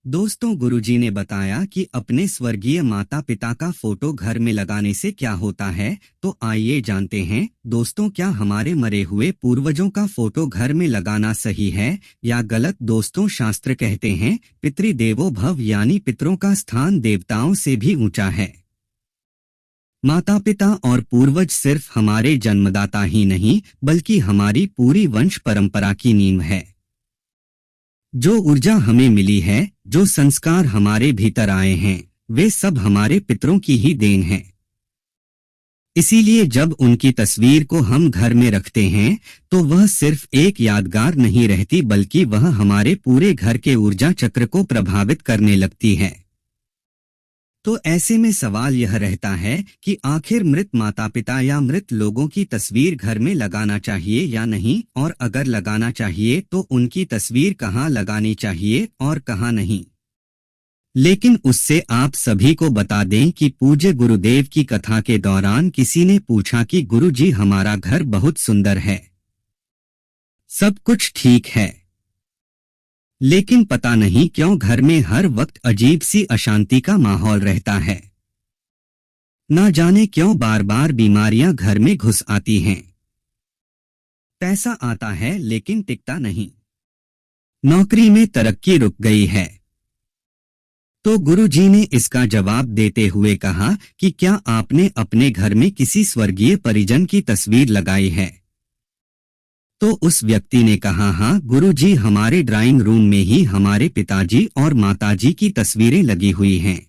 दोस्तों, गुरुजी ने बताया कि अपने स्वर्गीय माता पिता का फोटो घर में लगाने से क्या होता है। तो आइए जानते हैं। दोस्तों, क्या हमारे मरे हुए पूर्वजों का फोटो घर में लगाना सही है या गलत? दोस्तों, शास्त्र कहते हैं पितृदेवो भव, यानी पितरों का स्थान देवताओं से भी ऊंचा है। माता पिता और पूर्वज सिर्फ हमारे जन्मदाता ही नहीं बल्कि हमारी पूरी वंश परंपरा की नींव है। जो ऊर्जा हमें मिली है, जो संस्कार हमारे भीतर आए हैं, वे सब हमारे पितरों की ही देन है। इसीलिए जब उनकी तस्वीर को हम घर में रखते हैं तो वह सिर्फ एक यादगार नहीं रहती बल्कि वह हमारे पूरे घर के ऊर्जा चक्र को प्रभावित करने लगती है। तो ऐसे में सवाल यह रहता है कि आखिर मृत माता पिता या मृत लोगों की तस्वीर घर में लगाना चाहिए या नहीं, और अगर लगाना चाहिए तो उनकी तस्वीर कहाँ लगानी चाहिए और कहाँ नहीं। लेकिन उससे आप सभी को बता दें कि पूज्य गुरुदेव की कथा के दौरान किसी ने पूछा कि गुरुजी, हमारा घर बहुत सुंदर है, सब कुछ ठीक है, लेकिन पता नहीं क्यों घर में हर वक्त अजीब सी अशांति का माहौल रहता है। ना जाने क्यों बार बार बीमारियां घर में घुस आती हैं। पैसा आता है लेकिन टिकता नहीं। नौकरी में तरक्की रुक गई है। तो गुरुजी ने इसका जवाब देते हुए कहा कि क्या आपने अपने घर में किसी स्वर्गीय परिजन की तस्वीर लगाई है? तो उस व्यक्ति ने कहा, हाँ गुरुजी, हमारे ड्राइंग रूम में ही हमारे पिताजी और माताजी की तस्वीरें लगी हुई हैं।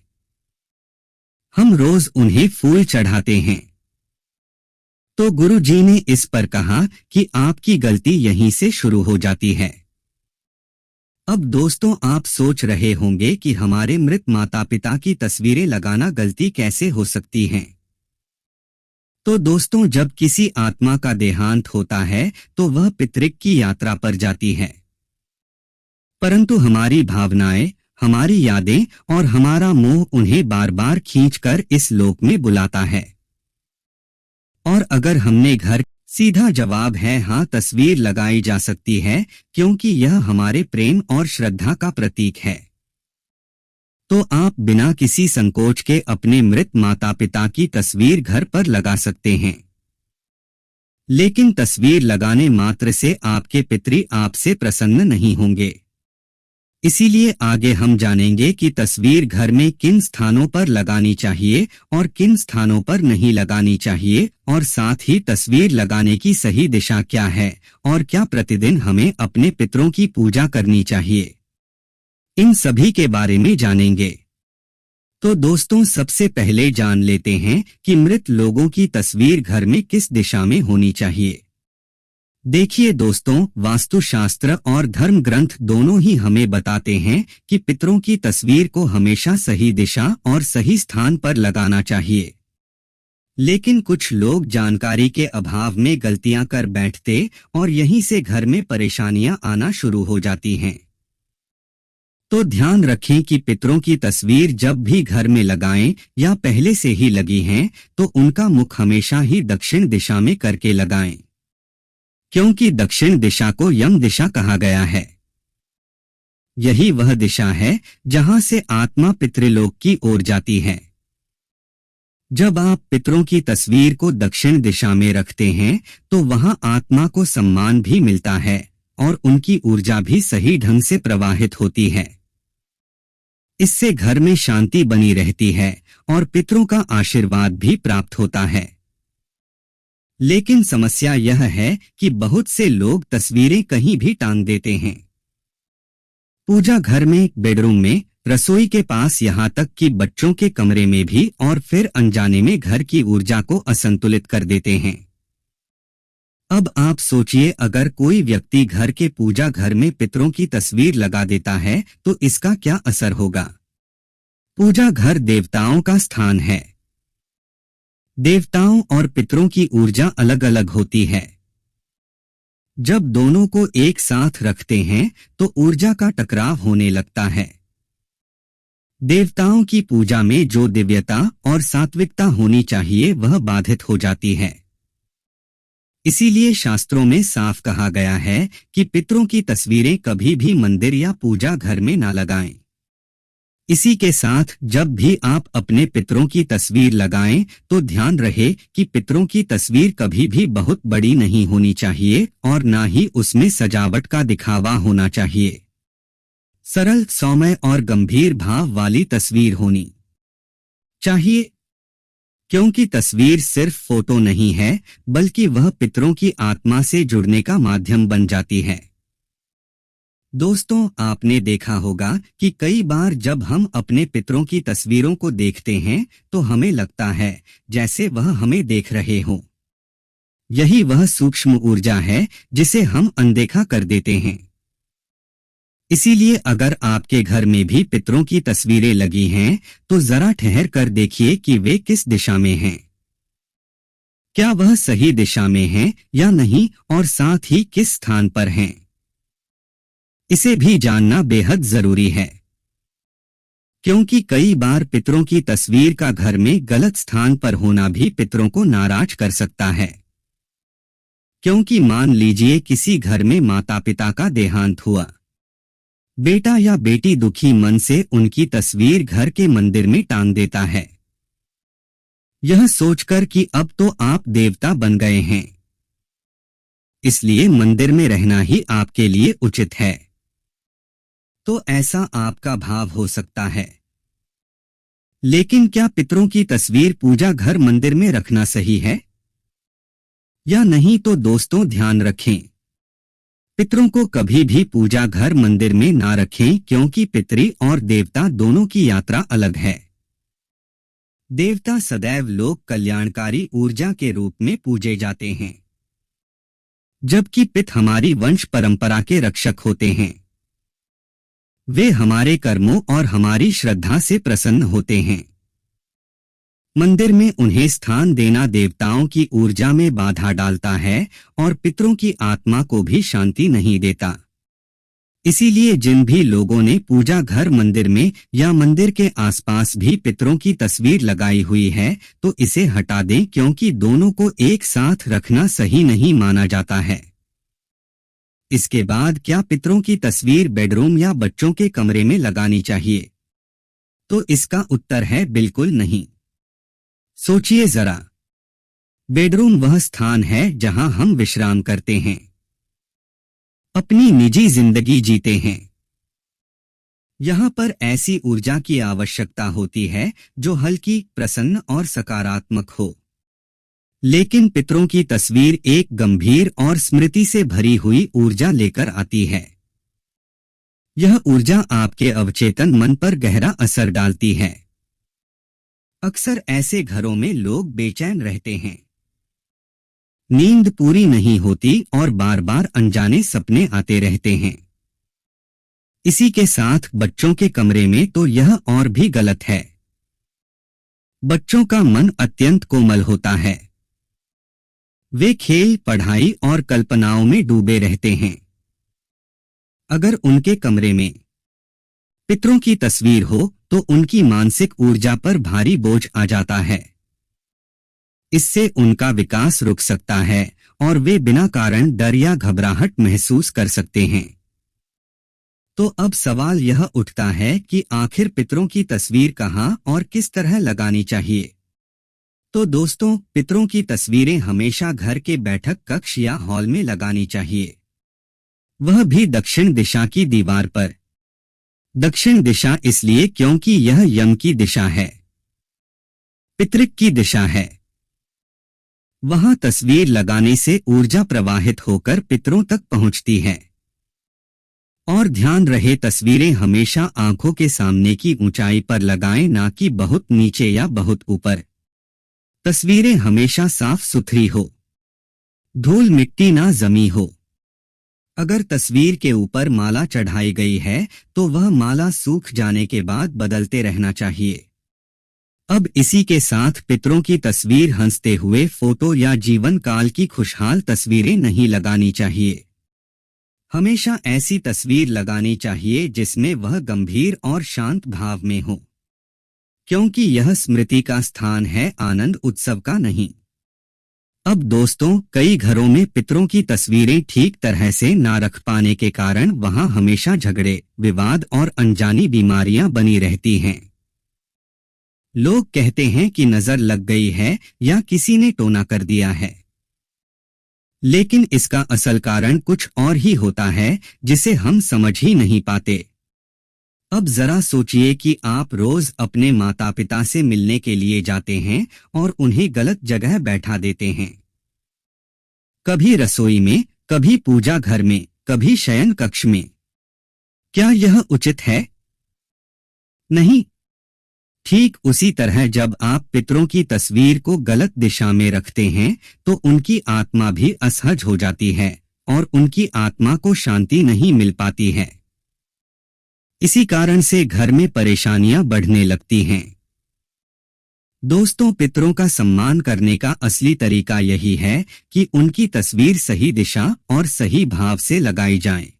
हम रोज उन्हें फूल चढ़ाते हैं। तो गुरुजी ने इस पर कहा कि आपकी गलती यहीं से शुरू हो जाती है। अब दोस्तों, आप सोच रहे होंगे कि हमारे मृत माता पिता की तस्वीरें लगाना गलती कैसे हो सकती है। तो दोस्तों, जब किसी आत्मा का देहांत होता है तो वह पितृक की यात्रा पर जाती है, परंतु हमारी भावनाएं, हमारी यादें और हमारा मोह उन्हें बार बार खींचकर इस लोक में बुलाता है। और अगर हमने घर, सीधा जवाब है हाँ, तस्वीर लगाई जा सकती है क्योंकि यह हमारे प्रेम और श्रद्धा का प्रतीक है। तो आप बिना किसी संकोच के अपने मृत माता पिता की तस्वीर घर पर लगा सकते हैं। लेकिन तस्वीर लगाने मात्र से आपके पितृ आपसे प्रसन्न नहीं होंगे। इसीलिए आगे हम जानेंगे कि तस्वीर घर में किन स्थानों पर लगानी चाहिए और किन स्थानों पर नहीं लगानी चाहिए, और साथ ही तस्वीर लगाने की सही दिशा क्या है और क्या प्रतिदिन हमें अपने पितरों की पूजा करनी चाहिए। इन सभी के बारे में जानेंगे। तो दोस्तों, सबसे पहले जान लेते हैं कि मृत लोगों की तस्वीर घर में किस दिशा में होनी चाहिए। देखिए दोस्तों, वास्तुशास्त्र और धर्म ग्रंथ दोनों ही हमें बताते हैं कि पितरों की तस्वीर को हमेशा सही दिशा और सही स्थान पर लगाना चाहिए। लेकिन कुछ लोग जानकारी के अभाव में गलतियां कर बैठते और यहीं से घर में परेशानियां आना शुरू हो जाती हैं। तो ध्यान रखें कि पितरों की तस्वीर जब भी घर में लगाएं या पहले से ही लगी हैं तो उनका मुख हमेशा ही दक्षिण दिशा में करके लगाएं, क्योंकि दक्षिण दिशा को यम दिशा कहा गया है। यही वह दिशा है जहां से आत्मा पितृलोक की ओर जाती है। जब आप पितरों की तस्वीर को दक्षिण दिशा में रखते हैं तो वहां आत्मा को सम्मान भी मिलता है और उनकी ऊर्जा भी सही ढंग से प्रवाहित होती है। इससे घर में शांति बनी रहती है और पितरों का आशीर्वाद भी प्राप्त होता है। लेकिन समस्या यह है कि बहुत से लोग तस्वीरें कहीं भी टांग देते हैं। पूजा घर में, बेडरूम में, रसोई के पास, यहाँ तक कि बच्चों के कमरे में भी, और फिर अनजाने में घर की ऊर्जा को असंतुलित कर देते हैं। अब आप सोचिए, अगर कोई व्यक्ति घर के पूजा घर में पितरों की तस्वीर लगा देता है तो इसका क्या असर होगा। पूजा घर देवताओं का स्थान है। देवताओं और पितरों की ऊर्जा अलग अलग होती है। जब दोनों को एक साथ रखते हैं तो ऊर्जा का टकराव होने लगता है। देवताओं की पूजा में जो दिव्यता और सात्विकता होनी चाहिए वह बाधित हो जाती है। इसीलिए शास्त्रों में साफ कहा गया है कि पितरों की तस्वीरें कभी भी मंदिर या पूजा घर में ना लगाएं। इसी के साथ जब भी आप अपने पितरों की तस्वीर लगाएं तो ध्यान रहे कि पितरों की तस्वीर कभी भी बहुत बड़ी नहीं होनी चाहिए और ना ही उसमें सजावट का दिखावा होना चाहिए। सरल, सौम्य और गंभीर भाव वाली तस्वीर होनी चाहिए, क्योंकि तस्वीर सिर्फ फोटो नहीं है बल्कि वह पितरों की आत्मा से जुड़ने का माध्यम बन जाती है। दोस्तों, आपने देखा होगा कि कई बार जब हम अपने पितरों की तस्वीरों को देखते हैं तो हमें लगता है जैसे वह हमें देख रहे हों। यही वह सूक्ष्म ऊर्जा है जिसे हम अनदेखा कर देते हैं। इसीलिए अगर आपके घर में भी पितरों की तस्वीरें लगी हैं तो जरा ठहर कर देखिए कि वे किस दिशा में हैं। क्या वह सही दिशा में हैं या नहीं, और साथ ही किस स्थान पर हैं, इसे भी जानना बेहद जरूरी है। क्योंकि कई बार पितरों की तस्वीर का घर में गलत स्थान पर होना भी पितरों को नाराज कर सकता है। क्योंकि मान लीजिए किसी घर में माता पिता का देहांत हुआ, बेटा या बेटी दुखी मन से उनकी तस्वीर घर के मंदिर में टांग देता है, यह सोचकर कि अब तो आप देवता बन गए हैं, इसलिए मंदिर में रहना ही आपके लिए उचित है। तो ऐसा आपका भाव हो सकता है। लेकिन क्या पितरों की तस्वीर पूजा घर मंदिर में रखना सही है या नहीं? तो दोस्तों, ध्यान रखें, पितरों को कभी भी पूजा घर मंदिर में ना रखें, क्योंकि पितरी और देवता दोनों की यात्रा अलग है। देवता सदैव लोक कल्याणकारी ऊर्जा के रूप में पूजे जाते हैं, जबकि पित हमारी वंश परंपरा के रक्षक होते हैं। वे हमारे कर्मों और हमारी श्रद्धा से प्रसन्न होते हैं। मंदिर में उन्हें स्थान देना देवताओं की ऊर्जा में बाधा डालता है और पितरों की आत्मा को भी शांति नहीं देता। इसीलिए जिन भी लोगों ने पूजा घर मंदिर में या मंदिर के आसपास भी पितरों की तस्वीर लगाई हुई है तो इसे हटा दें, क्योंकि दोनों को एक साथ रखना सही नहीं माना जाता है। इसके बाद क्या पितरों की तस्वीर बेडरूम या बच्चों के कमरे में लगानी चाहिए? तो इसका उत्तर है बिल्कुल नहीं। सोचिए जरा, बेडरूम वह स्थान है जहां हम विश्राम करते हैं, अपनी निजी जिंदगी जीते हैं। यहां पर ऐसी ऊर्जा की आवश्यकता होती है जो हल्की, प्रसन्न और सकारात्मक हो। लेकिन पितरों की तस्वीर एक गंभीर और स्मृति से भरी हुई ऊर्जा लेकर आती है। यह ऊर्जा आपके अवचेतन मन पर गहरा असर डालती है। अक्सर ऐसे घरों में लोग बेचैन रहते हैं, नींद पूरी नहीं होती और बार बार अनजाने सपने आते रहते हैं। इसी के साथ बच्चों के कमरे में तो यह और भी गलत है। बच्चों का मन अत्यंत कोमल होता है। वे खेल, पढ़ाई और कल्पनाओं में डूबे रहते हैं। अगर उनके कमरे में पितरों की तस्वीर हो तो उनकी मानसिक ऊर्जा पर भारी बोझ आ जाता है। इससे उनका विकास रुक सकता है और वे बिना कारण डर या घबराहट महसूस कर सकते हैं। तो अब सवाल यह उठता है कि आखिर पितरों की तस्वीर कहां और किस तरह लगानी चाहिए? तो दोस्तों, पितरों की तस्वीरें हमेशा घर के बैठक कक्ष या हॉल में लगानी चाहिए, वह भी दक्षिण दिशा की दीवार पर। दक्षिण दिशा इसलिए क्योंकि यह यम की दिशा है, पितृक की दिशा है। वहां तस्वीर लगाने से ऊर्जा प्रवाहित होकर पितरों तक पहुंचती है। और ध्यान रहे, तस्वीरें हमेशा आंखों के सामने की ऊंचाई पर लगाएं, ना कि बहुत नीचे या बहुत ऊपर। तस्वीरें हमेशा साफ सुथरी हो, धूल मिट्टी ना जमी हो। अगर तस्वीर के ऊपर माला चढ़ाई गई है तो वह माला सूख जाने के बाद बदलते रहना चाहिए। अब इसी के साथ पितरों की तस्वीर हंसते हुए फोटो या जीवन काल की खुशहाल तस्वीरें नहीं लगानी चाहिए। हमेशा ऐसी तस्वीर लगानी चाहिए जिसमें वह गंभीर और शांत भाव में हो, क्योंकि यह स्मृति का स्थान है, आनंद उत्सव का नहीं। अब दोस्तों, कई घरों में पितरों की तस्वीरें ठीक तरह से ना रख पाने के कारण वहां हमेशा झगड़े, विवाद और अनजानी बीमारियां बनी रहती हैं। लोग कहते हैं कि नजर लग गई है या किसी ने टोना कर दिया है, लेकिन इसका असल कारण कुछ और ही होता है जिसे हम समझ ही नहीं पाते। अब जरा सोचिए कि आप रोज अपने माता पिता से मिलने के लिए जाते हैं और उन्हें गलत जगह बैठा देते हैं। कभी रसोई में, कभी पूजा घर में, कभी शयन कक्ष में। क्या यह उचित है? नहीं। ठीक उसी तरह जब आप पितरों की तस्वीर को गलत दिशा में रखते हैं तो उनकी आत्मा भी असहज हो जाती है और उनकी आत्मा को शांति नहीं मिल पाती है। इसी कारण से घर में परेशानियां बढ़ने लगती हैं। दोस्तों, पितरों का सम्मान करने का असली तरीका यही है कि उनकी तस्वीर सही दिशा और सही भाव से लगाई जाए।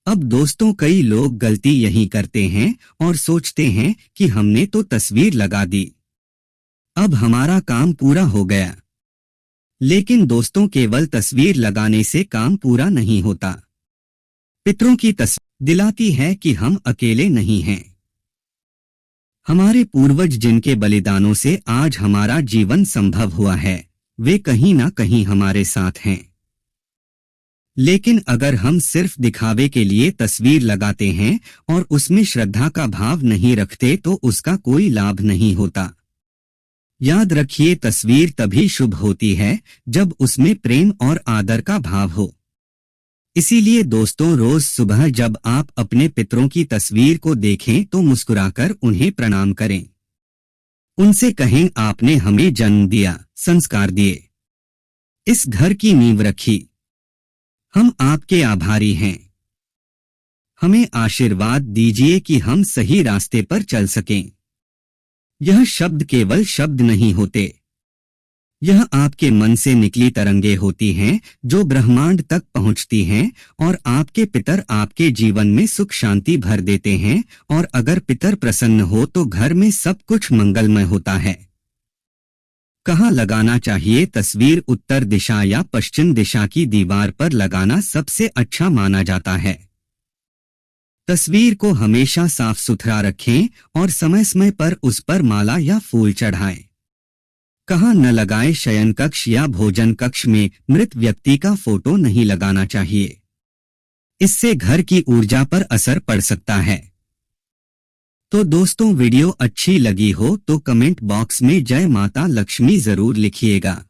अब दोस्तों, कई लोग गलती यही करते हैं और सोचते हैं कि हमने तो तस्वीर लगा दी, अब हमारा काम पूरा हो गया। लेकिन दोस्तों, केवल तस्वीर लगाने से काम पूरा नहीं होता। पितरों की तस्वीर दिलाती है कि हम अकेले नहीं हैं। हमारे पूर्वज जिनके बलिदानों से आज हमारा जीवन संभव हुआ है, वे कहीं ना कहीं हमारे साथ हैं। लेकिन अगर हम सिर्फ दिखावे के लिए तस्वीर लगाते हैं और उसमें श्रद्धा का भाव नहीं रखते तो उसका कोई लाभ नहीं होता। याद रखिए, तस्वीर तभी शुभ होती है जब उसमें प्रेम और आदर का भाव हो। इसीलिए दोस्तों, रोज सुबह जब आप अपने पितरों की तस्वीर को देखें तो मुस्कुराकर उन्हें प्रणाम करें। उनसे कहें, आपने हमें जन्म दिया, संस्कार दिए, इस घर की नींव रखी, हम आपके आभारी हैं। हमें आशीर्वाद दीजिए कि हम सही रास्ते पर चल सकें। यह शब्द केवल शब्द नहीं होते, यह आपके मन से निकली तरंगे होती हैं जो ब्रह्मांड तक पहुंचती हैं और आपके पितर आपके जीवन में सुख शांति भर देते हैं। और अगर पितर प्रसन्न हो तो घर में सब कुछ मंगलमय होता है। कहाँ लगाना चाहिए तस्वीर? उत्तर दिशा या पश्चिम दिशा की दीवार पर लगाना सबसे अच्छा माना जाता है। तस्वीर को हमेशा साफ सुथरा रखें और समय समय पर उस पर माला या फूल चढ़ाएं। कहाँ न लगाए? शयन कक्ष या भोजन कक्ष में मृत व्यक्ति का फोटो नहीं लगाना चाहिए, इससे घर की ऊर्जा पर असर पड़ सकता है। तो दोस्तों, वीडियो अच्छी लगी हो तो कमेंट बॉक्स में जय माता लक्ष्मी जरूर लिखिएगा।